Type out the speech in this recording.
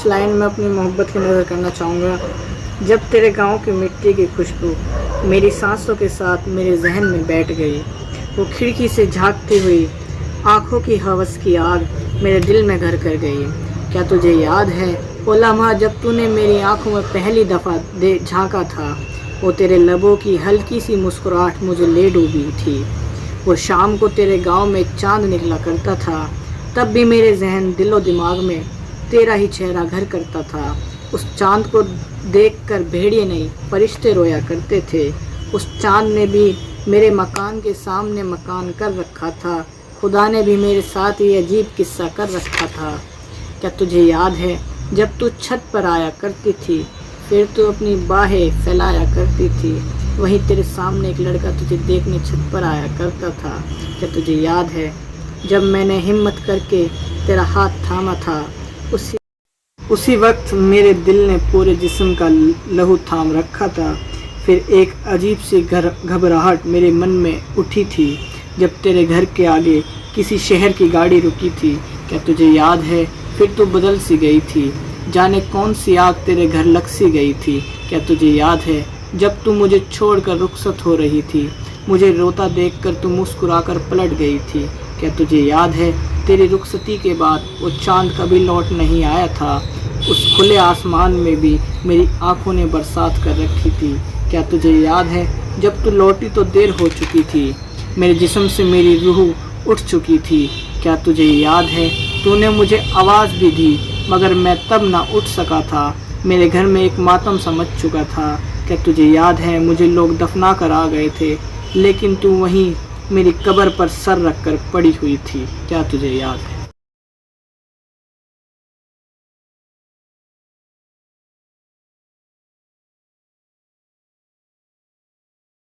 इस लाइन में अपनी मोहब्बत की नज़र करना चाहूँगा। जब तेरे गांव की मिट्टी की खुशबू मेरी सांसों के साथ मेरे जहन में बैठ गई, वो खिड़की से झांकती हुई आँखों की हवस की आग मेरे दिल में घर कर गई। क्या तुझे याद है वो लम्हा जब तूने मेरी आँखों में पहली दफ़ा झांका था? वो तेरे लबों की हल्की सी मुस्कुराहट मुझे ले डूबी थी। वो शाम को तेरे गांव में चांद निकला करता था, तब भी मेरे जहन दिलो दिमाग में तेरा ही चेहरा घर करता था। उस चांद को देखकर भेड़िए नहीं फरिश्ते रोया करते थे। उस चांद ने भी मेरे मकान के सामने मकान कर रखा था। खुदा ने भी मेरे साथ ये अजीब किस्सा कर रखा था। क्या तुझे याद है जब तू छत पर आया करती थी, फिर तू अपनी बाहें फैलाया करती थी, वहीं तेरे सामने एक लड़का तुझे देखने छत पर आया करता था। क्या तुझे याद है जब मैंने हिम्मत करके तेरा हाथ थामा था, उसी वक्त मेरे दिल ने पूरे जिस्म का लहू थाम रखा था। फिर एक अजीब सी घबराहट मेरे मन में उठी थी जब तेरे घर के आगे किसी शहर की गाड़ी रुकी थी। क्या तुझे याद है फिर तू बदल सी गई थी, जाने कौन सी आग तेरे घर लग सी गई थी। क्या तुझे याद है जब तू मुझे छोड़कर रुखसत हो रही थी, मुझे रोता देखकर तू मुस्कुराकर पलट गई थी। क्या तुझे याद है तेरी रुखसती के बाद वो चांद कभी लौट नहीं आया था, उस खुले आसमान में भी मेरी आंखों ने बरसात कर रखी थी। क्या तुझे याद है जब तू लौटी तो देर हो चुकी थी, मेरे जिस्म से मेरी रूह उठ चुकी थी। क्या तुझे याद है तूने मुझे आवाज़ भी दी मगर मैं तब ना उठ सका था, मेरे घर में एक मातम समझ चुका था। क्या तुझे याद है मुझे लोग दफना कर आ गए थे, लेकिन तू वहीं मेरी कब्र पर सर रख कर पड़ी हुई थी। क्या तुझे याद है?